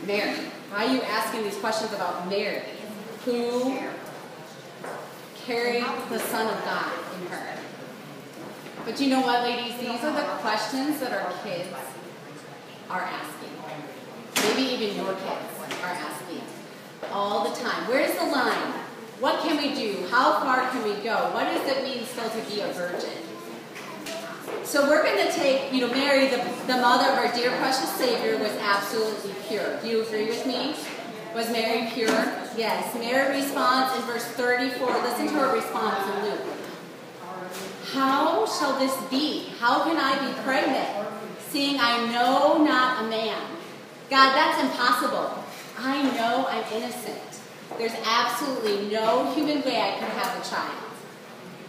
Mary. Why are you asking these questions about Mary, who carried the Son of God in her? But you know what, ladies? These are the questions that our kids are asking. Maybe even your kids are asking all the time. Where's the line? What can we do? How far can we go? What does it mean still to be a virgin? So we're going to take, Mary, the mother of our dear precious Savior, was absolutely pure. Do you agree with me? Was Mary pure? Yes. Mary responds in verse 34. Listen to her response in Luke. How shall this be? How can I be pregnant, seeing I know not a man? God, that's impossible. I know I'm innocent. There's absolutely no human way I could have a child.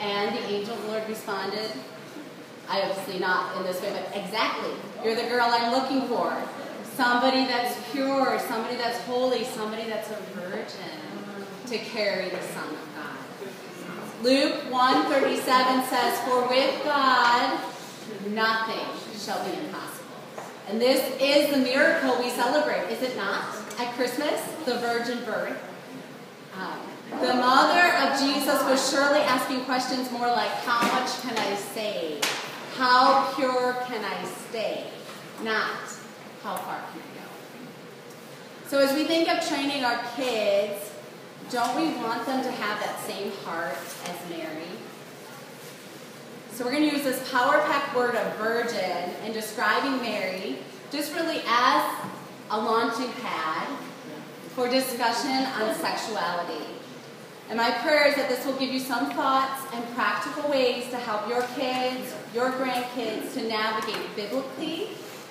And the angel of the Lord responded, obviously not in this way, but exactly. You're the girl I'm looking for. Somebody that's pure, somebody that's holy, somebody that's a virgin to carry the Son of God. Luke 1:37 says, for with God nothing shall be impossible. And this is the miracle we celebrate, is it not? At Christmas, the virgin birth. The mother of Jesus was surely asking questions more like, how much can I save? How pure can I stay? Not, how far can I go? So as we think of training our kids, don't we want them to have that same heart as Mary? So we're going to use this power-packed word of virgin in describing Mary just really as a launching pad for discussion on sexuality. And my prayer is that this will give you some thoughts and practical ways to help your kids, your grandkids, to navigate biblically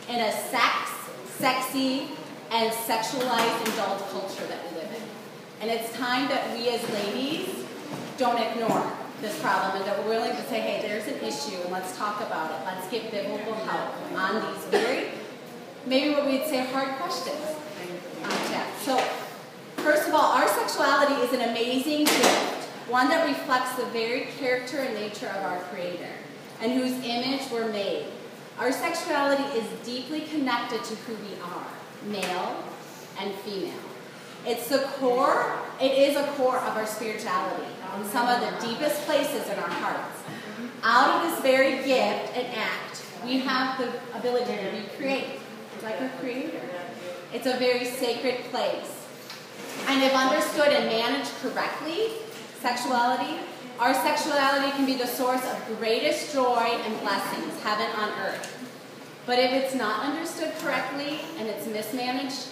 in a sexy, and sexualized adult culture that we live in. And it's time that we as ladies don't ignore this problem and that we're willing to say, hey, there's an issue and let's talk about it. Let's get biblical help on these very, maybe what we'd say, hard questions. So, first of all, our sexuality is an amazing gift, one that reflects the very character and nature of our Creator, and whose image we're made. Our sexuality is deeply connected to who we are, male and female. It is a core of our spirituality, in some of the deepest places in our hearts. Out of this very gift and act, we have the ability to recreate, like our Creator. It's a very sacred place. And if understood and managed correctly, our sexuality can be the source of greatest joy and blessings, heaven on earth. But if it's not understood correctly and it's mismanaged,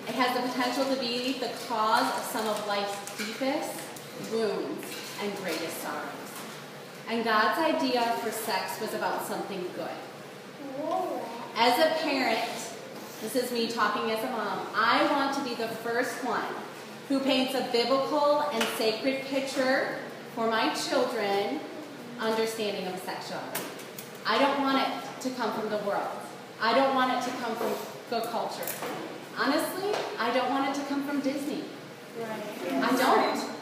it has the potential to be the cause of some of life's deepest wounds and greatest sorrows. And God's idea for sex was about something good. As a parent, this is me talking as a mom, I want to be the first one who paints a biblical and sacred picture for my children understanding of sexuality. I don't want it to come from the world. I don't want it to come from the culture. Honestly, I don't want it to come from Disney. I don't.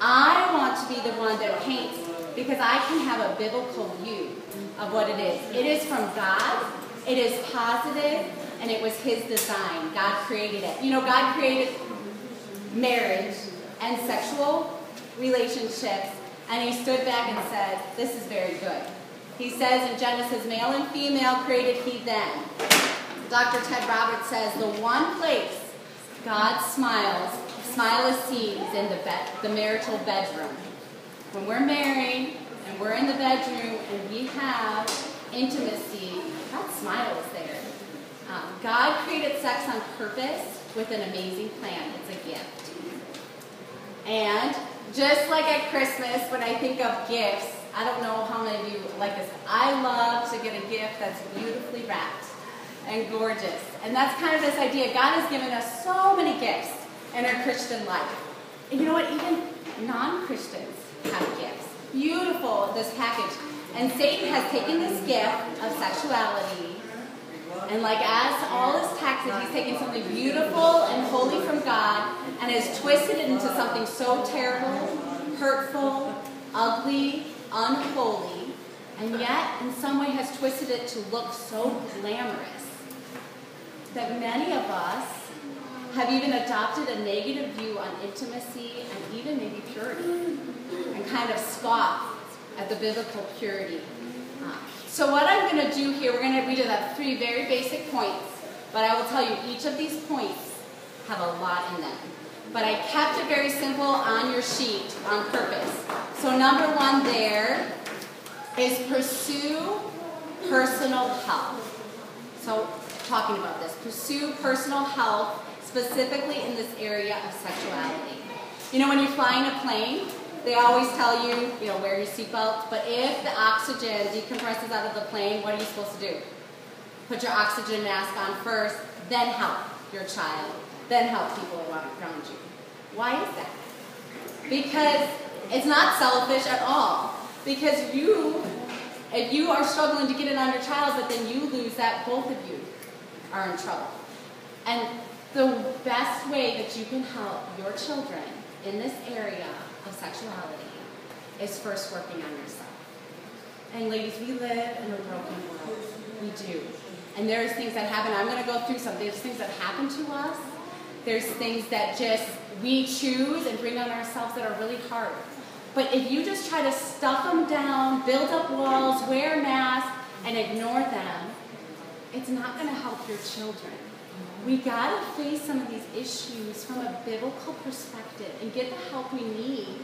I want to be the one that paints because I can have a biblical view of what it is. It is from God. It is positive, and it was His design. God created it. God created marriage and sexual relationships, and He stood back and said, this is very good. He says in Genesis, male and female created He then. Dr. Ted Roberts says, the one place God smiles is seen is in the marital bedroom. When we're married and we're in the bedroom and we have intimacy, God's smile is there. God created sex on purpose with an amazing plan. It's a gift. And just like at Christmas, when I think of gifts, I don't know how many of you like this. I love to get a gift that's beautifully wrapped and gorgeous. And that's kind of this idea. God has given us so many gifts in our Christian life. And you know what? Even non-Christians have gifts. Beautiful, this package. And Satan has taken this gift of sexuality, and like as all his taxes, he's taken something beautiful and holy from God and has twisted it into something so terrible, hurtful, ugly, unholy, and yet in some way has twisted it to look so glamorous that many of us have even adopted a negative view on intimacy and even maybe purity, and kind of scoff at the biblical purity. So what I'm going to do here, we did have 3 very basic points, but I will tell you each of these points have a lot in them. But I kept it very simple on your sheet on purpose. So number 1 there is pursue personal health. So talking about this, pursue personal health, specifically in this area of sexuality. You know, when you're flying a plane, they always tell you, wear your seatbelt, but if the oxygen decompresses out of the plane, what are you supposed to do? Put your oxygen mask on first, then help your child, then help people around you. Why is that? Because it's not selfish at all. Because if you are struggling to get it on your child, but then you lose that, both of you are in trouble. And the best way that you can help your children in this area of sexuality is first working on yourself. And ladies, we live in a broken world. We do. And there's things that happen. I'm going to go through some. There's things that happen to us. There's things that just we choose and bring on ourselves that are really hard. But if you just try to stuff them down, build up walls, wear masks, and ignore them, it's not going to help your children. We got to face some of these issues from a biblical perspective and get the help we need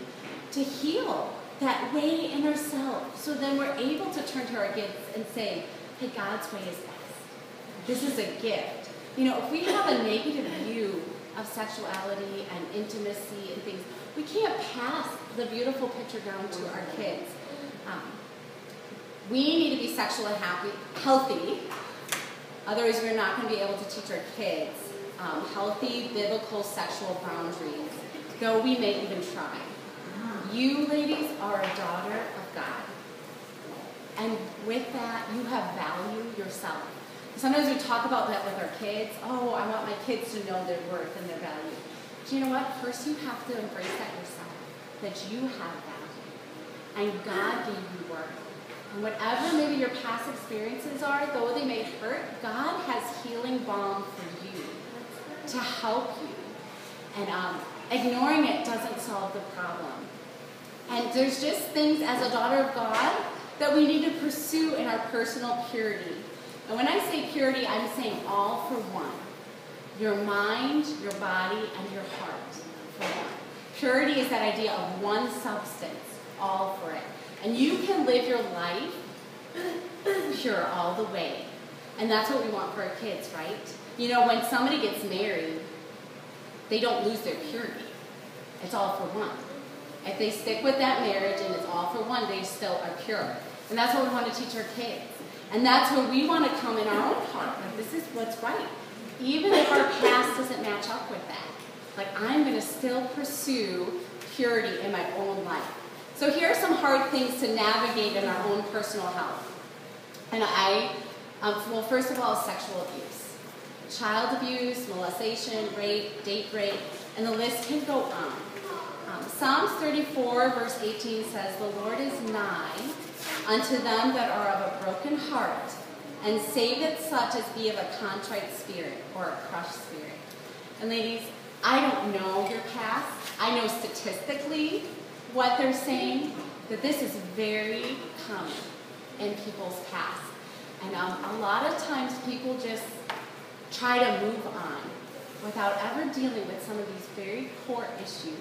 to heal that way in ourselves. So then we're able to turn to our gifts and say, hey, God's way is best. This is a gift. If we have a negative view of sexuality and intimacy and things, we can't pass the beautiful picture down to our kids. We need to be sexually healthy. Otherwise, we're not going to be able to teach our kids healthy, biblical sexual boundaries, though we may even try. You, ladies, are a daughter of God. And with that, you have value yourself. Sometimes we talk about that with our kids. Oh, I want my kids to know their worth and their value. Do you know what? First, you have to embrace that yourself, that you have value. And God gave you worth. And whatever maybe your past experiences are, though they may hurt, God has healing balm for you to help you. And ignoring it doesn't solve the problem. And there's just things as a daughter of God that we need to pursue in our personal purity. And when I say purity, I'm saying all for one. Your mind, your body, and your heart for one. Purity is that idea of one substance, all for it. And you can live your life pure all the way. And that's what we want for our kids, right? When somebody gets married, they don't lose their purity. It's all for one. If they stick with that marriage and it's all for one, they still are pure. And that's what we want to teach our kids. And that's where we want to come in our own heart. Like, this is what's right. Even if our past doesn't match up with that. Like, I'm going to still pursue purity in my own life. So here are some hard things to navigate in our own personal health. And well, first of all, sexual abuse. Child abuse, molestation, rape, date rape, and the list can go on. Psalms 34, verse 18 says, the Lord is nigh unto them that are of a broken heart, and saveth such as be of a contrite spirit, or a crushed spirit. And ladies, I don't know your past. I know statistically what they're saying, that this is very common in people's past. And a lot of times people just try to move on without ever dealing with some of these very core issues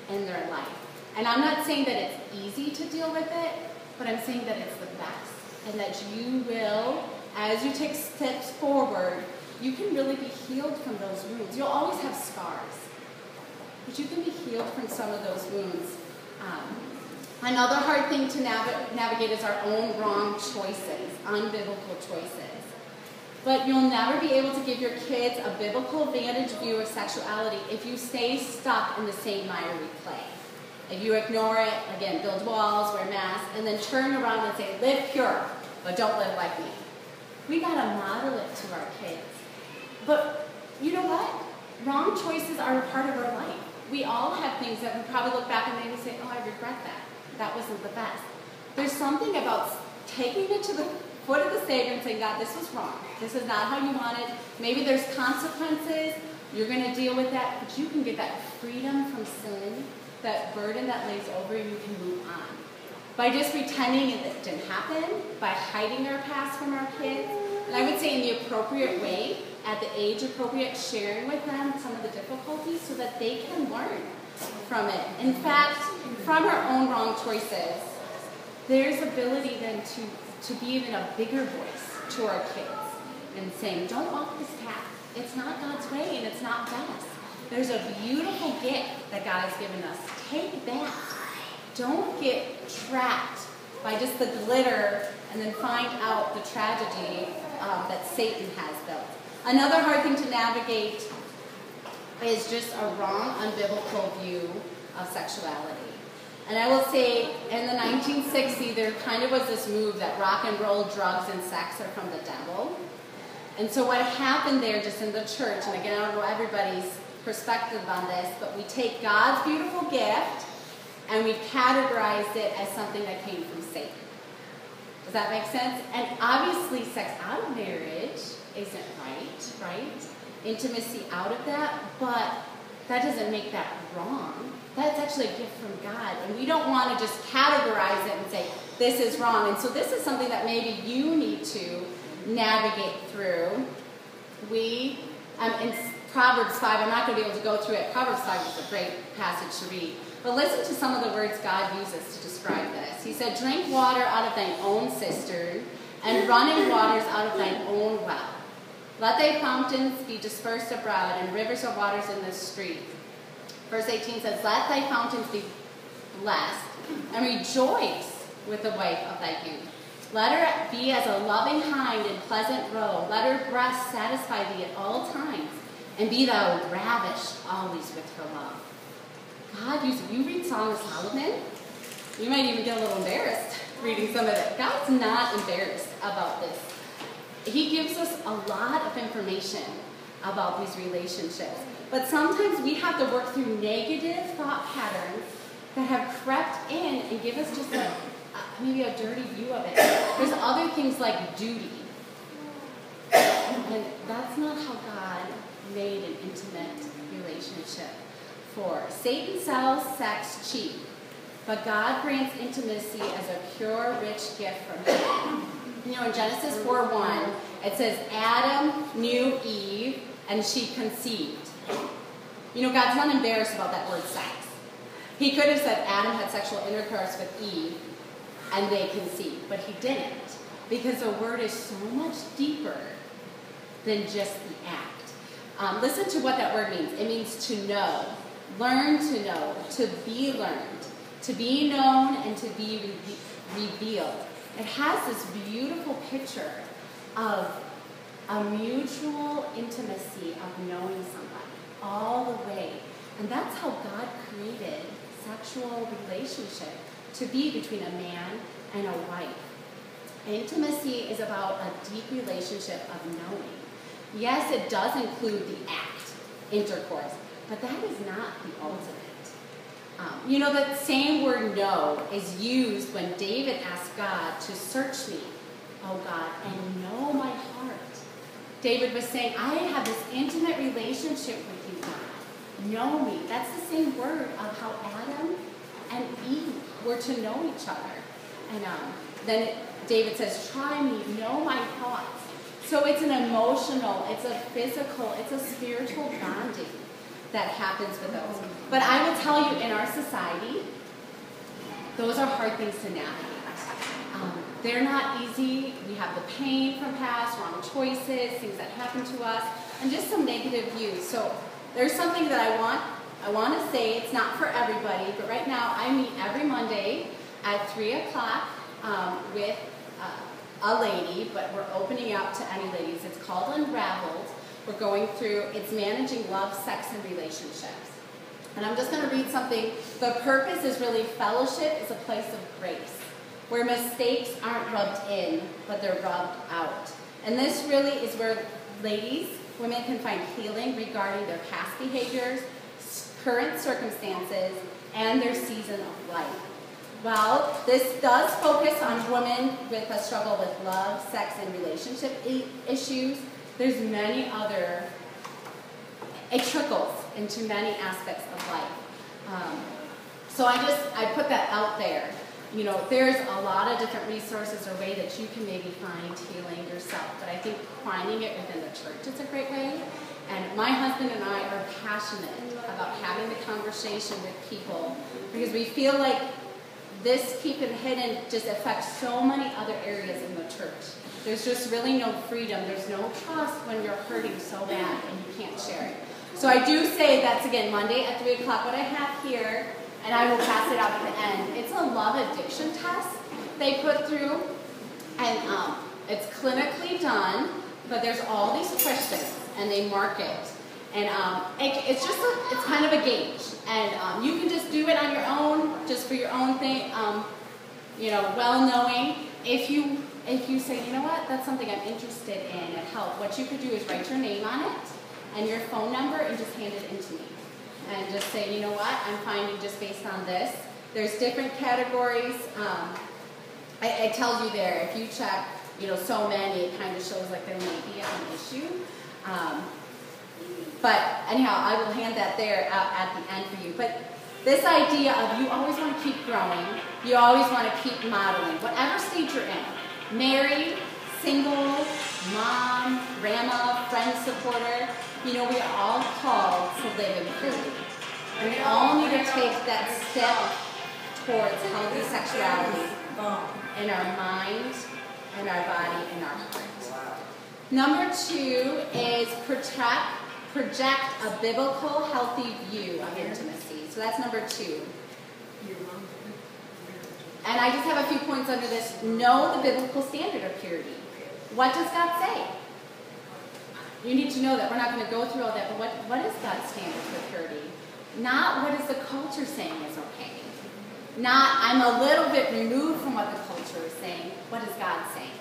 in their life. And I'm not saying that it's easy to deal with it, but I'm saying that it's the best. And that you will, as you take steps forward, you can really be healed from those wounds. You'll always have scars, but you can be healed from some of those wounds. Another hard thing to navigate is our own wrong choices, unbiblical choices. But you'll never be able to give your kids a biblical vantage view of sexuality if you stay stuck in the same miry clay. If you ignore it, again, build walls, wear masks, and then turn around and say, live pure, but don't live like me. We got to model it to our kids. But you know what? Wrong choices are a part of our life. We all have things that we probably look back and maybe say, oh, I regret that. That wasn't the best. There's something about taking it to the foot of the Savior and saying, God, this was wrong. This is not how you wanted. Maybe there's consequences, You're going to deal with that, but you can get that freedom from sin, that burden that lays over you, you can move on. By just pretending it didn't happen, by hiding our past from our kids, and I would say in the appropriate way, at the age appropriate, sharing with them some of the difficulties so that they can learn from it. In fact, from our own wrong choices, there's ability then to be even a bigger voice to our kids and saying, don't walk this path. It's not God's way and it's not best. There's a beautiful gift that God has given us. Take that. Don't get trapped by just the glitter and then find out the tragedy that Satan has built. Another hard thing to navigate is just a wrong, unbiblical view of sexuality. And I will say, in the 1960s, there kind of was this move that rock and roll, drugs, and sex are from the devil. And so what happened there just in the church, and again, I don't know everybody's perspective on this, but we take God's beautiful gift and we categorized it as something that came from Satan. Does that make sense? And obviously, sex out of marriage isn't right? Intimacy out of that, but that doesn't make that wrong. That's actually a gift from God, and we don't want to just categorize it and say, this is wrong. And so this is something that maybe you need to navigate through. In Proverbs 5, I'm not going to be able to go through it. Proverbs 5 is a great passage to read. But listen to some of the words God uses to describe this. He said, drink water out of thine own cistern, and running waters out of thine own well. Let thy fountains be dispersed abroad, and rivers of waters in the street. Verse 18 says, let thy fountains be blessed, and rejoice with the wife of thy youth. Let her be as a loving hind in pleasant roe. Let her breast satisfy thee at all times, and be thou ravished always with her love. God uses, you read Song of Solomon, you might even get a little embarrassed reading some of it. God's not embarrassed about this. He gives us a lot of information about these relationships. But sometimes we have to work through negative thought patterns that have crept in and give us just maybe a dirty view of it. There's other things like duty. And that's not how God made an intimate relationship for. Satan sells sex cheap, but God grants intimacy as a pure, rich gift from heaven. You know, in Genesis 4:1, it says, Adam knew Eve, and she conceived. You know, God's not embarrassed about that word sex. He could have said Adam had sexual intercourse with Eve, and they conceived, but he didn't, because the word is so much deeper than just the act. Listen to what that word means. It means to know, learn to know, to be learned, to be known, and to be revealed. It has this beautiful picture of a mutual intimacy of knowing somebody all the way. And that's how God created sexual relationship to be between a man and a wife. Intimacy is about a deep relationship of knowing. Yes, it does include the act, intercourse, but that is not the ultimate. You know, that same word know is used when David asked God to search me, oh God, and know my heart. David was saying, I have this intimate relationship with you, God. Know me. That's the same word of how Adam and Eve were to know each other. And then David says, try me, know my thoughts. So it's an emotional, it's a physical, it's a spiritual bonding that happens with those. But I will tell you, in our society, those are hard things to navigate. They're not easy. We have the pain from past, wrong choices, things that happen to us, and just some negative views. So there's something that I want to say. It's not for everybody, but right now I meet every Monday at 3 o'clock with a lady, but we're opening up to any ladies. It's called Unraveled. We're going through, it's managing love, sex, and relationships. And I'm just going to read something. The purpose is really fellowship is a place of grace, where mistakes aren't rubbed in, but they're rubbed out. And this really is where ladies, women can find healing regarding their past behaviors, current circumstances, and their season of life. Well, this does focus on women with a struggle with love, sex, and relationship issues. There's many other it trickles into many aspects of life. So I put that out there. You know, there's a lot of different resources or way that you can maybe find healing yourself, but I think finding it within the church is a great way. And my husband and I are passionate about having the conversation with people because we feel like this keep it hidden just affects so many other areas in the church. There's just really no freedom. There's no trust when you're hurting so bad and you can't share it. So I do say that's, again, Monday at 3 o'clock. What I have here, and I will pass it out at the end, it's a love addiction test they put through. And it's clinically done, but there's all these questions, and they mark it. And it's kind of a gauge. And you can just do it on your own, just for your own thing, well knowing. If you say, you know what, that's something I'm interested in and help, what you could do is write your name on it and your phone number and just hand it in to me. And just say, you know what, I'm finding just based on this. There's different categories. It tells you there, if you check, so many, it kind of shows like there may be an issue. But anyhow, I will hand that there out at the end for you. But this idea of you always want to keep growing, you always want to keep modeling, whatever stage you're in. Married, single, mom, grandma, friend, supporter, we are all called to live in purity. And we all need to take that step towards healthy sexuality in our mind, in our body, in our heart. Number 2 is project a biblical, healthy view of intimacy. So that's number 2. And I just have a few points under this. Know the biblical standard of purity. What does God say? You need to know that. We're not going to go through all that, but what is God's standard for purity? Not what is the culture saying is okay. Not I'm a little bit removed from what the culture is saying. What is God saying?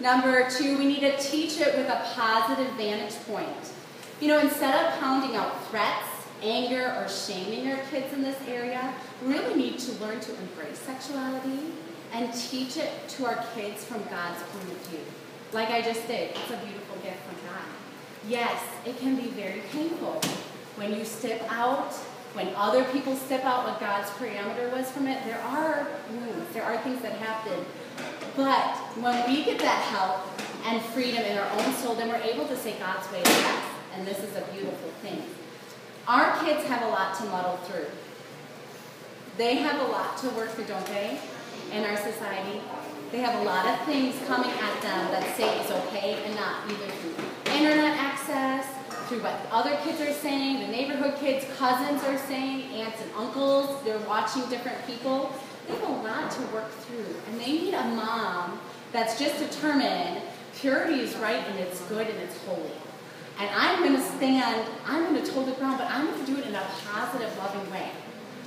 Number 2, we need to teach it with a positive vantage point. Instead of pounding out threats, anger, or shaming our kids in this area, we really need to learn to embrace sexuality and teach it to our kids from God's point of view. Like I just did, it's a beautiful gift from God. Yes, it can be very painful when you step out, when other people step out what God's parameter was from it. There are wounds, there are things that happen. But when we get that help and freedom in our own soul, then we're able to say God's way is best. And this is a beautiful thing. Our kids have a lot to muddle through. They have a lot to work through, don't they, in our society? They have a lot of things coming at them that say it's okay and not, either through internet access, through what other kids are saying, the neighborhood kids, cousins are saying, aunts and uncles, they're watching different people. They have a lot to work through, and they need a mom that's just determined purity is right and it's good and it's holy. And I'm going to toe the ground, but I'm going to do it in a positive, loving way.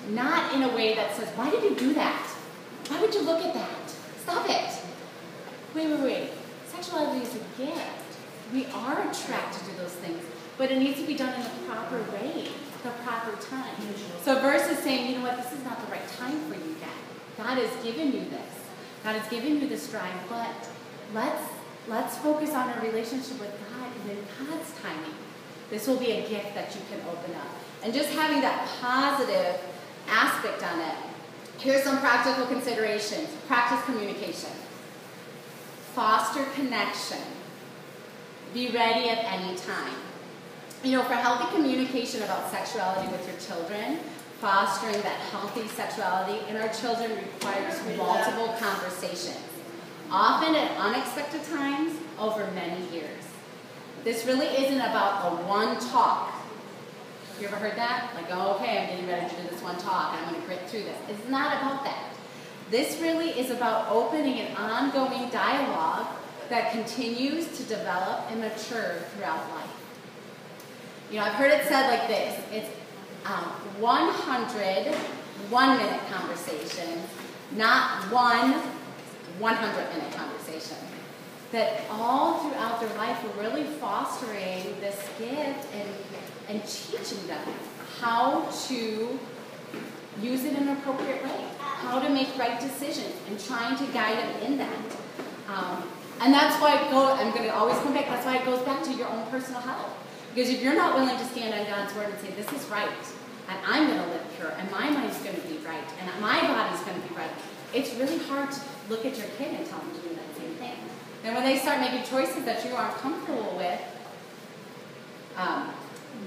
Not in a way that says, why did you do that? Why would you look at that? Stop it. Wait. Sexuality is a gift. We are attracted to those things, but it needs to be done in the proper way, the proper time. So versus saying, you know what, this is not the right time for you yet. God has given you this. God has given you this drive, but let's focus on our relationship with God and in God's timing. This will be a gift that you can open up. And just having that positive aspect on it. Here's some practical considerations. Practice communication. Foster connection. Be ready at any time. For healthy communication about sexuality with your children, fostering that healthy sexuality in our children requires multiple conversations, often at unexpected times over many years. This really isn't about a one talk. You ever heard that? Like, oh, okay, I'm getting ready to do this one talk, and I'm going to grit through this. It's not about that. This really is about opening an ongoing dialogue that continues to develop and mature throughout life. I've heard it said like this. It's 100 one-minute conversations, not one 100-minute conversation. That all throughout their life we're really fostering this gift and teaching them how to use it in an appropriate way, how to make right decisions, and trying to guide them in that. And that's why I'm going to always come back, that's why it goes back to your own personal health. Because if you're not willing to stand on God's word and say, this is right, and I'm going to live pure, and my mind's going to be right, and my body's going to be right, it's really hard to look at your kid and tell them to do that same thing. And when they start making choices that you aren't comfortable with,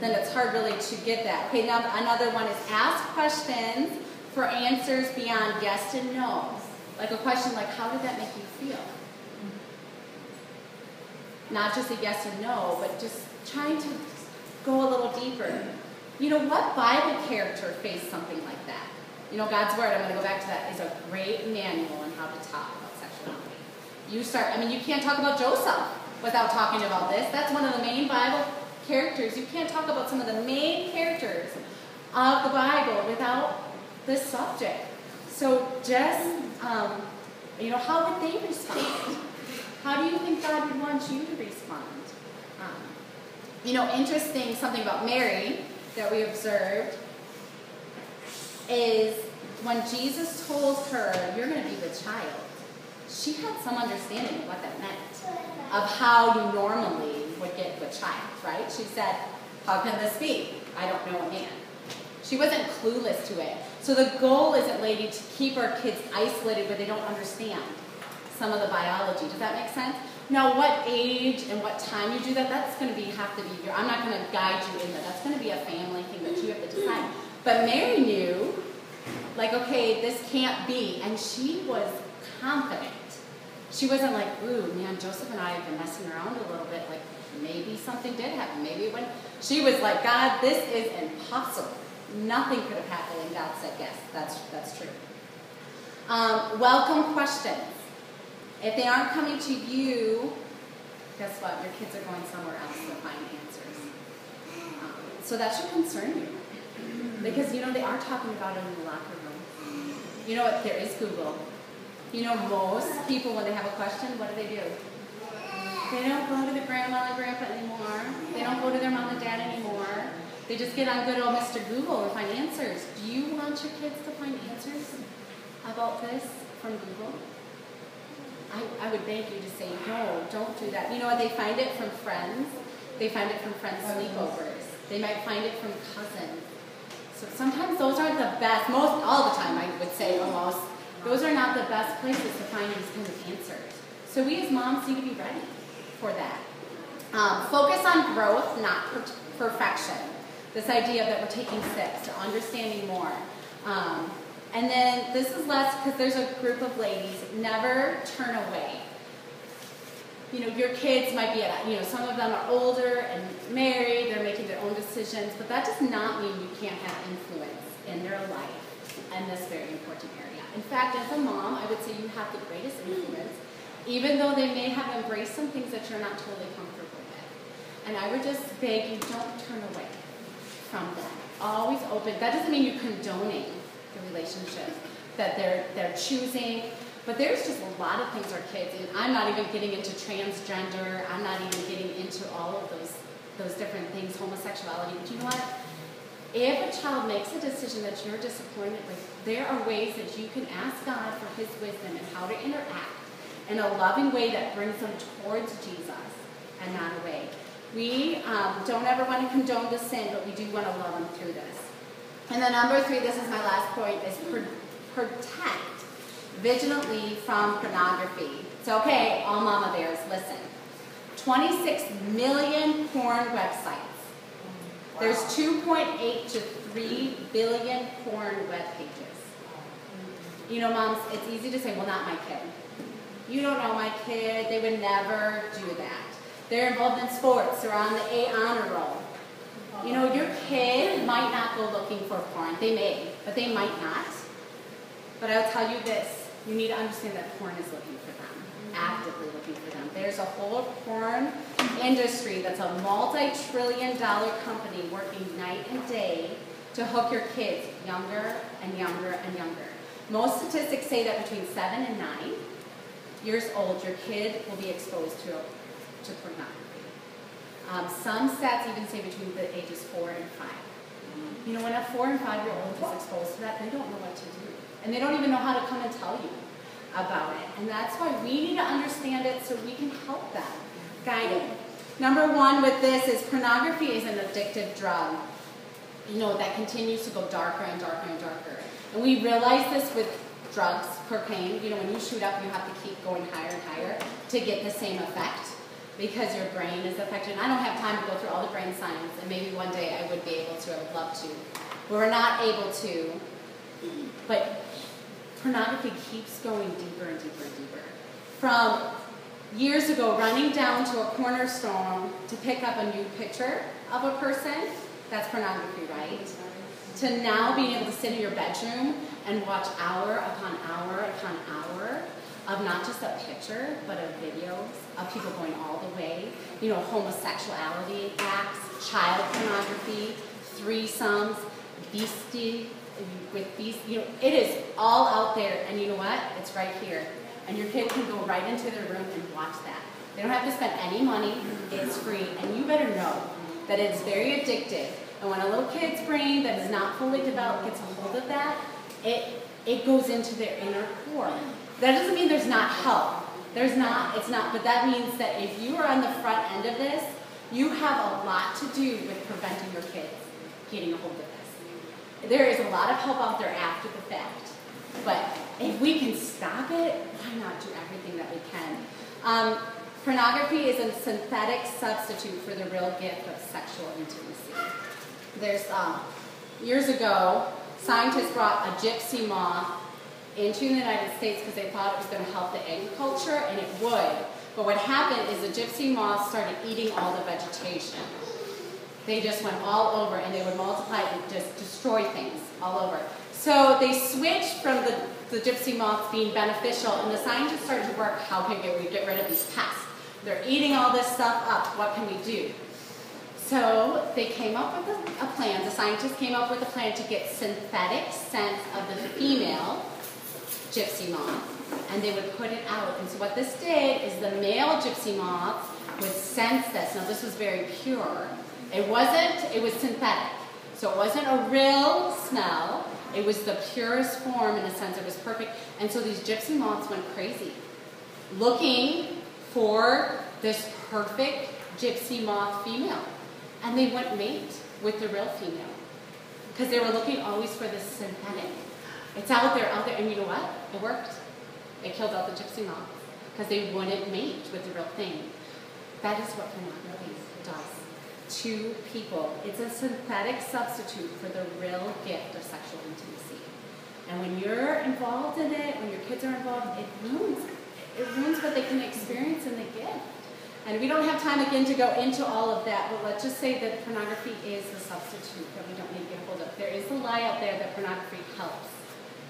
then it's hard really to get that. Okay, now another one is ask questions for answers beyond yes and no. Like a question like, how did that make you feel? Not just a yes or no, but just trying to go a little deeper. You know, what Bible character faced something like that? You know, God's Word, I'm going to go back to that, is a great manual on how to talk about sexuality. You can't talk about Joseph without talking about this. That's one of the main Bible characters. You can't talk about some of the main characters of the Bible without this subject. So just, how would they respond? How do you think God would want you to respond? Interesting, something about Mary that we observed is when Jesus told her, you're going to be with child, she had some understanding of what that meant, of how you normally would get with child, right? She said, how can this be? I don't know a man. She wasn't clueless to it. So the goal isn't, lady, to keep our kids isolated where they don't understand some of the biology. Does that make sense? Now, what age and what time you do that, that's going to have to be I'm not going to guide you in that. That's going to be a family thing that you have to decide. But Mary knew, like, okay, this can't be. And she was confident. She wasn't like, ooh, man, Joseph and I have been messing around a little bit. Like, maybe something did happen. Maybe it went. She was like, God, this is impossible. Nothing could have happened. And God said, yes, that's true. Welcome questions. If they aren't coming to you, guess what? Your kids are going somewhere else to find answers. So that should concern you. Because, they are talking about it in the locker room. You know what? There is Google. Most people, when they have a question, what do? They don't go to their grandma and grandpa anymore. They don't go to their mom and dad anymore. They just get on good old Mr. Google and find answers. Do you want your kids to find answers about this from Google? I would beg you to say, no, don't do that. You know what? They find it from friends. They find it from friends' sleepovers. They might find it from cousins. So sometimes those aren't the best, all the time I would say almost, those are not the best places to find these kinds of answers. So we as moms need to be ready for that. Focus on growth, not perfection. This idea that we're taking steps to understanding more. And then this is less, because there's a group of ladies, never turn away. Your kids might be some of them are older and married, they're making their own decisions, but that does not mean you can't have influence in their life in this very important area. In fact, as a mom, I would say you have the greatest influence, even though they may have embraced some things that you're not totally comfortable with. And I would just beg you, don't turn away from them. Always open. That doesn't mean you're condoning the relationship that they're choosing, but there's just a lot of things our kids, and I'm not even getting into transgender, I'm not even getting into all of those different things, homosexuality, but you know what? If a child makes a decision that you're disappointed with, there are ways that you can ask God for His wisdom and how to interact in a loving way that brings them towards Jesus and not away. We don't ever want to condone the sin, but we do want to love them through this. And then number 3, this is my last point, is protect vigilantly from pornography. So, okay, all mama bears, listen. 26 million porn websites. Wow. There's 2.8 to 3 billion porn web pages. Moms, it's easy to say, well, not my kid. You don't know my kid. They would never do that. They're involved in sports. They're on the A honor roll. Your kid might not go looking for porn. They may, but they might not. But I'll tell you this. You need to understand that porn is looking for them, actively looking for them. There's a whole porn industry that's a multi-trillion-dollar company working night and day to hook your kids younger and younger and younger. Most statistics say that between 7 and 9 years old, your kid will be exposed to pornography. Some stats even say between the ages 4 and 5. When a 4 and 5-year-old is exposed to that, they don't know what to do. And they don't even know how to come and tell you about it. And that's why we need to understand it so we can help them, guide them. Number one with this is pornography is an addictive drug. You know, that continues to go darker and darker and darker. And we realize this with drugs, cocaine. You know, when you shoot up, you have to keep going higher and higher to get the same effect because your brain is affected. And I don't have time to go through all the brain science, and maybe one day I would be able to, I would love to. But we're not able to. But pornography keeps going deeper and deeper and deeper. From years ago, running down to a corner store to pick up a new picture of a person, that's pornography, right? To now being able to sit in your bedroom and watch hour upon hour upon hour of not just a picture, but of videos of people going all the way, you know, homosexuality acts, child pornography, threesomes, beastie, with these, you know, it is all out there, and you know what? It's right here. And your kid can go right into their room and watch that. They don't have to spend any money, it's free, and you better know that it's very addictive. And when a little kid's brain that is not fully developed gets a hold of that, it goes into their inner core. That doesn't mean there's not help. There's not, it's not, but that means that if you are on the front end of this, you have a lot to do with preventing your kids getting a hold of this. There is a lot of help out there after the fact. But if we can stop it, why not do everything that we can? Pornography is a synthetic substitute for the real gift of sexual intimacy. There's, years ago, scientists brought a gypsy moth into the United States because they thought it was going to help the agriculture, and it would. But what happened is the gypsy moths started eating all the vegetation. They just went all over, and they would multiply and just destroy things all over. So they switched from the gypsy moths being beneficial, and the scientists started to work, how can we get rid of these pests? They're eating all this stuff up, what can we do? So they came up with a plan, the scientists came up with a plan to get synthetic scent of the female gypsy moth, and they would put it out. And so what this did is the male gypsy moths would sense this. Now this was very pure. It was synthetic. So it wasn't a real smell. It was the purest form in a sense. It was perfect. And so these gypsy moths went crazy, looking for this perfect gypsy moth female. And they wouldn't mate with the real female because they were looking always for this synthetic. It's out there, and you know what? It worked. It killed out the gypsy moths because they wouldn't mate with the real thing. That is what pornography does to people. It's a synthetic substitute for the real gift of sexual intimacy. And when you're involved in it, when your kids are involved, it ruins what they can experience in the gift. And we don't have time again to go into all of that, but let's just say that pornography is the substitute that we don't need to get hold of. There is a lie out there that pornography helps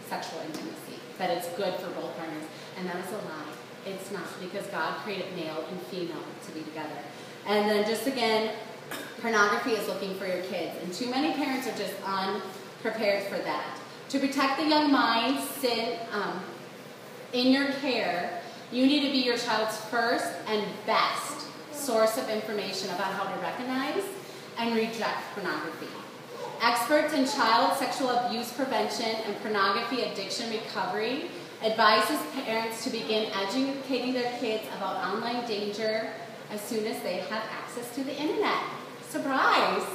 sexual intimacy, that it's good for both partners, and that is a lie. It's not, because God created male and female to be together. And then just again, pornography is looking for your kids, and too many parents are just unprepared for that. To protect the young minds in your care, you need to be your child's first and best source of information about how to recognize and reject pornography. Experts in child sexual abuse prevention and pornography addiction recovery advises parents to begin educating their kids about online danger as soon as they have access to the internet. Surprise!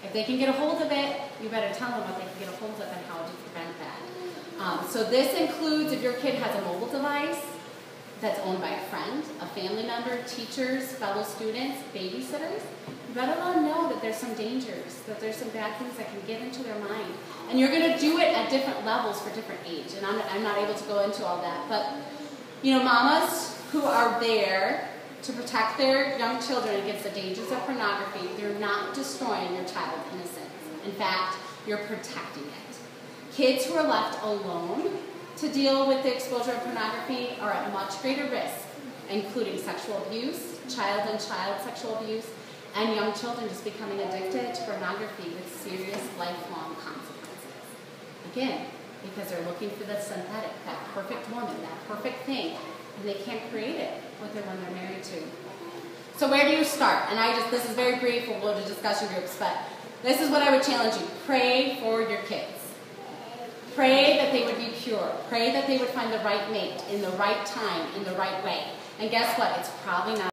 If they can get a hold of it, you better tell them what they can get a hold of and how to prevent that. So this includes if your kid has a mobile device that's owned by a friend, a family member, teachers, fellow students, babysitters, you better let them know that there's some dangers, that there's some bad things that can get into their mind. And you're going to do it at different levels for different age. And I'm not able to go into all that. But, you know, mamas who are there to protect their young children against the dangers of pornography, they're not destroying your child's innocence. In fact, you're protecting it. Kids who are left alone to deal with the exposure of pornography are at much greater risk, including sexual abuse, child-on-child sexual abuse, and young children just becoming addicted to pornography with serious lifelong consequences. Again, because they're looking for the synthetic, that perfect woman, that perfect thing, and they can't create it with the one they're married to. So where do you start? And this is very brief, we'll go to discussion groups, but this is what I would challenge you. Pray for your kids. Pray that they would be pure. Pray that they would find the right mate in the right time, in the right way. And guess what? It's probably not